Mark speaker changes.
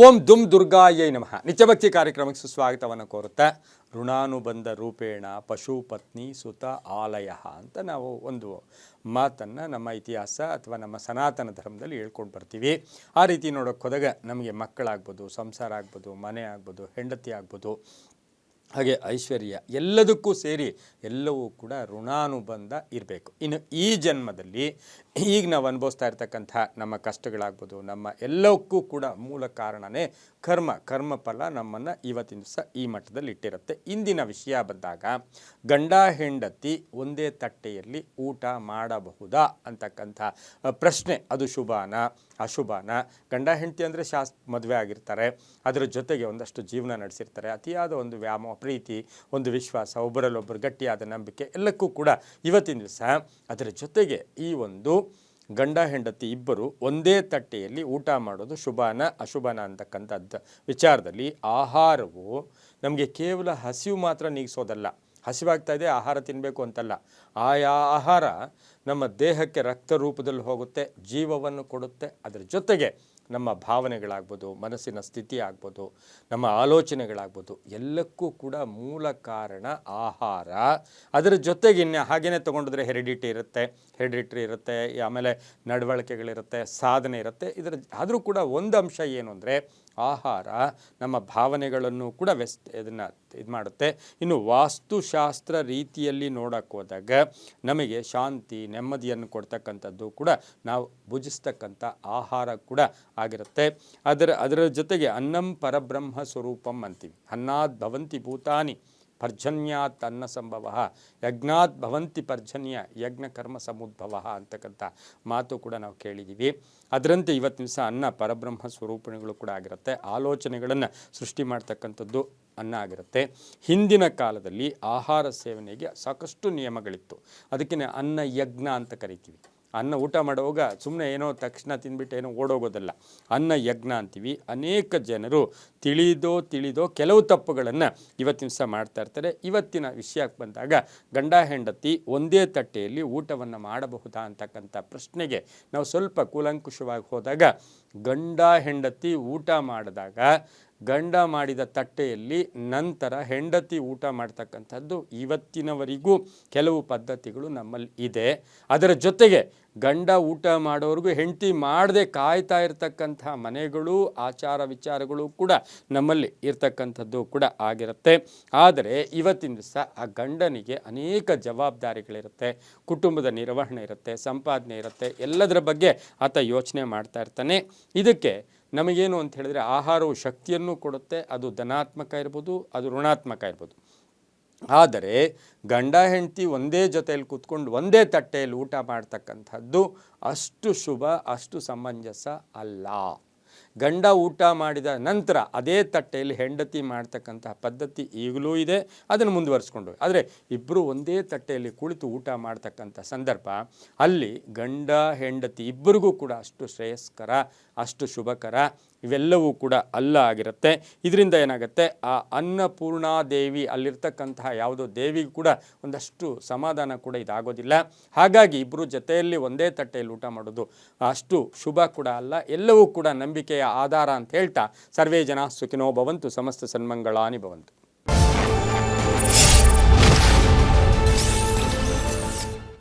Speaker 1: ಓಂ ದುಂ ದುರ್ಗಾಯೈ ನಮಃ. ನಿತ್ಯಭಕ್ತಿ ಕಾರ್ಯಕ್ರಮಕ್ಕೆ ಸುಸ್ವಾಗತವನ್ನು ಕೋರುತ್ತಾ ಋಣಾನುಬಂಧ ರೂಪೇಣ ಪಶುಪತ್ನಿ ಸುತ ಆಲಯ ಅಂತ ನಾವು ಒಂದು ಮಾತನ್ನು ನಮ್ಮ ಇತಿಹಾಸ ಅಥವಾ ನಮ್ಮ ಸನಾತನ ಧರ್ಮದಲ್ಲಿ ಹೇಳ್ಕೊಂಡು ಬರ್ತೀವಿ. ಆ ರೀತಿ ನೋಡೋಕ್ಕೆ ಹೋದಾಗ ನಮಗೆ ಮಕ್ಕಳಾಗ್ಬೋದು, ಸಂಸಾರ ಆಗ್ಬೋದು, ಮನೆ ಆಗ್ಬೋದು, ಹೆಂಡತಿ ಆಗ್ಬೋದು, ಹಾಗೆ ಐಶ್ವರ್ಯ ಎಲ್ಲದಕ್ಕೂ ಸೇರಿ ಎಲ್ಲವೂ ಕೂಡ ಋಣಾನುಬಂಧ ಇರಬೇಕು. ಇನ್ನು ಈ ಜನ್ಮದಲ್ಲಿ ಈಗ ನಾವು ಅನುಭವಿಸ್ತಾ ಇರ್ತಕ್ಕಂಥ ನಮ್ಮ ಕಷ್ಟಗಳಾಗ್ಬೋದು, ನಮ್ಮ ಎಲ್ಲಕ್ಕೂ ಕೂಡ ಮೂಲ ಕಾರಣವೇ ಕರ್ಮಫಲ ನಮ್ಮನ್ನು ಇವತ್ತಿನ ದಿವಸ ಈ ಮಟ್ಟದಲ್ಲಿ ಇಟ್ಟಿರುತ್ತೆ. ಇಂದಿನ ವಿಷಯ ಬಂದಾಗ ಗಂಡ ಹೆಂಡತಿ ಒಂದೇ ತಟ್ಟೆಯಲ್ಲಿ ಊಟ ಮಾಡಬಹುದಾ ಅಂತಕ್ಕಂಥ ಪ್ರಶ್ನೆ. ಅದು ಶುಭಾನ ಅಶುಭಾನ? ಗಂಡ ಹೆಂಡತಿ ಅಂದರೆ ಮದುವೆ ಆಗಿರ್ತಾರೆ, ಅದರ ಜೊತೆಗೆ ಒಂದಷ್ಟು ಜೀವನ ನಡೆಸಿರ್ತಾರೆ, ಅತಿಯಾದ ಒಂದು ವ್ಯಾಮೋಹ, ಪ್ರೀತಿ, ಒಂದು ವಿಶ್ವಾಸ, ಒಬ್ಬರಲ್ಲೊಬ್ಬರು ಗಟ್ಟಿಯಾದ ನಂಬಿಕೆ ಎಲ್ಲಕ್ಕೂ ಕೂಡ ಇವತ್ತಿನ ದಿವಸ ಅದರ ಜೊತೆಗೆ ಈ ಒಂದು ಗಂಡ ಹೆಂಡತಿ ಇಬ್ಬರು ಒಂದೇ ತಟ್ಟೆಯಲ್ಲಿ ಊಟ ಮಾಡೋದು ಶುಭಾನ ಅಶುಭಾನ ಅಂತಕ್ಕಂಥದ್ದು ವಿಚಾರದಲ್ಲಿ ಆಹಾರವು ನಮಗೆ ಕೇವಲ ಹಸಿವು ಮಾತ್ರ ನೀಗಿಸೋದಲ್ಲ. ಹಸಿವಾಗ್ತಾ ಇದೆ ಆಹಾರ ತಿನ್ನಬೇಕು ಅಂತಲ್ಲ, ಆಯಾ ಆಹಾರ ನಮ್ಮ ದೇಹಕ್ಕೆ ರಕ್ತ ರೂಪದಲ್ಲಿ ಹೋಗುತ್ತೆ, ಜೀವವನ್ನು ಕೊಡುತ್ತೆ. ಅದರ ಜೊತೆಗೆ ನಮ್ಮ ಭಾವನೆಗಳಾಗ್ಬೋದು, ಮನಸ್ಸಿನ ಸ್ಥಿತಿ ಆಗ್ಬೋದು, ನಮ್ಮ ಆಲೋಚನೆಗಳಾಗ್ಬೋದು, ಎಲ್ಲಕ್ಕೂ ಕೂಡ ಮೂಲ ಕಾರಣ ಆಹಾರ. ಅದರ ಜೊತೆಗೆ ಹಾಗೇ ತೊಗೊಂಡಿದ್ರೆ ಹೆರಿಡಿಟ್ರಿ ಇರುತ್ತೆ, ಆಮೇಲೆ ನಡವಳಿಕೆಗಳಿರುತ್ತೆ, ಸಾಧನೆ ಇರುತ್ತೆ. ಆದರೂ ಕೂಡ ಒಂದು ಅಂಶ ಏನು ಅಂದರೆ ಆಹಾರ ನಮ್ಮ ಭಾವನೆಗಳನ್ನು ಕೂಡ ಇದನ್ನು ಇದು ಮಾಡುತ್ತೆ. ಇನ್ನು ವಾಸ್ತುಶಾಸ್ತ್ರ ರೀತಿಯಲ್ಲಿ ನೋಡೋಕ್ಕೆ ಹೋದಾಗ ನಮಗೆ ಶಾಂತಿ ನೆಮ್ಮದಿಯನ್ನು ಕೊಡ್ತಕ್ಕಂಥದ್ದು ಕೂಡ ನಾವು ಭುಜಿಸ್ತಕ್ಕಂಥ ಆಹಾರ ಕೂಡ ಆಗಿರುತ್ತೆ. ಅದರ ಜೊತೆಗೆ ಅನ್ನಂ ಪರಬ್ರಹ್ಮ ಸ್ವರೂಪಂ ಅಂತೀವಿ. ಅನ್ನಾತ್ ಭವಂತಿ ಭೂತಾನಿ ಪರ್ಜನ್ಯಾತ್ ಅನ್ನ ಸಂಭವ, ಯಜ್ಞಾತ್ ಭವಂತಿ ಪರ್ಜನ್ಯ ಯಜ್ಞ ಕರ್ಮ ಸಮುದ್ಭವ ಅಂತಕ್ಕಂಥ ಮಾತು ಕೂಡ ನಾವು ಕೇಳಿದ್ದೀವಿ. ಅದರಂತೆ ಇವತ್ತಿನ ದಿವಸ ಅನ್ನ ಪರಬ್ರಹ್ಮ ಸ್ವರೂಪಗಳು ಕೂಡ ಆಗಿರುತ್ತೆ. ಆಲೋಚನೆಗಳನ್ನು ಸೃಷ್ಟಿ ಮಾಡ್ತಕ್ಕಂಥದ್ದು ಅನ್ನ ಆಗಿರುತ್ತೆ. ಹಿಂದಿನ ಕಾಲದಲ್ಲಿ ಆಹಾರ ಸೇವನೆಗೆ ಸಾಕಷ್ಟು ನಿಯಮಗಳಿತ್ತು. ಅದಕ್ಕೆ ಅನ್ನ ಯಜ್ಞ ಅಂತ ಕರಿತೀವಿ. ಅನ್ನ ಊಟ ಮಾಡುವಾಗ ಸುಮ್ಮನೆ ಏನೋ ತಕ್ಷಣ ತಿಂದ್ಬಿಟ್ಟು ಏನೋ ಓಡೋಗೋದಲ್ಲ, ಅನ್ನ ಯಜ್ಞ ಅಂತೀವಿ. ಅನೇಕ ಜನರು ತಿಳಿದೋ ಕೆಲವು ತಪ್ಪುಗಳನ್ನು ಇವತ್ತಿನ ದಿವಸ ಮಾಡ್ತಾ ಇರ್ತಾರೆ. ಇವತ್ತಿನ ವಿಷಯಕ್ಕೆ ಬಂದಾಗ ಗಂಡ ಹೆಂಡತಿ ಒಂದೇ ತಟ್ಟೆಯಲ್ಲಿ ಊಟವನ್ನು ಮಾಡಬಹುದಾ ಅಂತಕ್ಕಂಥ ಪ್ರಶ್ನೆಗೆ ನಾವು ಸ್ವಲ್ಪ ಕೂಲಂಕುಷವಾಗಿ ಹೋದಾಗ, ಗಂಡ ಹೆಂಡತಿ ಊಟ ಮಾಡಿದಾಗ ಗಂಡ ಮಾಡಿದ ತಟ್ಟೆಯಲ್ಲಿ ನಂತರ ಹೆಂಡತಿ ಊಟ ಮಾಡ್ತಕ್ಕಂಥದ್ದು ಇವತ್ತಿನವರೆಗೂ ಕೆಲವು ಪದ್ಧತಿಗಳು ನಮ್ಮಲ್ಲಿ ಇದೆ. ಅದರ ಜೊತೆಗೆ ಗಂಡ ಊಟ ಮಾಡೋರಿಗೂ ಹೆಂಡತಿ ಮಾಡದೆ ಕಾಯ್ತಾ ಇರ್ತಕ್ಕಂಥ ಮನೆಗಳು, ಆಚಾರ ವಿಚಾರಗಳು ಕೂಡ ನಮ್ಮಲ್ಲಿ ಇರ್ತಕ್ಕಂಥದ್ದು ಕೂಡ ಆಗಿರುತ್ತೆ. ಆದರೆ ಇವತ್ತಿನ ದಿವಸ ಆ ಗಂಡನಿಗೆ ಅನೇಕ ಜವಾಬ್ದಾರಿಗಳಿರುತ್ತೆ, ಕುಟುಂಬದ ನಿರ್ವಹಣೆ ಇರುತ್ತೆ, ಸಂಪಾದನೆ ಇರುತ್ತೆ, ಎಲ್ಲದರ ಬಗ್ಗೆ ಆತ ಯೋಚನೆ ಮಾಡ್ತಾ ಇರ್ತಾನೆ. ಇದಕ್ಕೆ ನಮಗೇನು ಅಂತ ಹೇಳಿದ್ರೆ ಆಹಾರವು ಶಕ್ತಿಯನ್ನು ಕೊಡುತ್ತೆ. ಅದು ಧನಾತ್ಮಕ ಇರ್ಬೋದು, ಅದು ಋಣಾತ್ಮಕ ಇರ್ಬೋದು. ಆದರೆ ಗಂಡ ಹೆಂಡತಿ ಒಂದೇ ಜೊತೆಯಲ್ಲಿ ಕೂತ್ಕೊಂಡು ಒಂದೇ ತಟ್ಟೆಯಲ್ಲಿ ಊಟ ಮಾಡ್ತಕ್ಕಂಥದ್ದು ಅಷ್ಟು ಶುಭ, ಅಷ್ಟು ಸಮಂಜಸ ಅಲ್ಲ. ಗಂಡ ಊಟ ಮಾಡಿದ ನಂತರ ಅದೇ ತಟ್ಟೆಯಲ್ಲಿ ಹೆಂಡತಿ ಮಾಡ್ತಕ್ಕಂಥ ಪದ್ಧತಿ ಈಗಲೂ ಇದೆ, ಅದನ್ನು ಮುಂದುವರಿಸ್ಕೊಂಡು. ಆದರೆ ಇಬ್ಬರು ಒಂದೇ ತಟ್ಟೆಯಲ್ಲಿ ಕುಳಿತು ಊಟ ಮಾಡ್ತಕ್ಕಂಥ ಸಂದರ್ಭ ಅಲ್ಲಿ ಗಂಡ ಹೆಂಡತಿ ಇಬ್ಬರಿಗೂ ಕೂಡ ಅಷ್ಟು ಶ್ರೇಯಸ್ಕರ, ಅಷ್ಟು ಶುಭಕರ ಇವೆಲ್ಲವೂ ಕೂಡ ಅಲ್ಲ ಆಗಿರುತ್ತೆ. ಇದರಿಂದ ಏನಾಗುತ್ತೆ, ಆ ಅನ್ನಪೂರ್ಣಾದೇವಿ ಅಲ್ಲಿರ್ತಕ್ಕಂತಹ ಯಾವುದೋ ದೇವಿಗೂ ಕೂಡ ಒಂದಷ್ಟು ಸಮಾಧಾನ ಕೂಡ ಇದಾಗೋದಿಲ್ಲ. ಹಾಗಾಗಿ ಇಬ್ಬರು ಜೊತೆಯಲ್ಲಿ ಒಂದೇ ತಟ್ಟೆಯಲ್ಲಿ ಊಟ ಮಾಡೋದು ಅಷ್ಟು ಶುಭ ಕೂಡ ಅಲ್ಲ. ಎಲ್ಲವೂ ಕೂಡ ನಂಬಿಕೆಯ ಆಧಾರ ಅಂತ ಹೇಳ್ತಾ ಸರ್ವೇ ಜನ ಸುಖಿನೋ ಭವಂತು, ಸಮಸ್ತ ಸನ್ಮಂಗಳಾನಿ ಭವಂತು.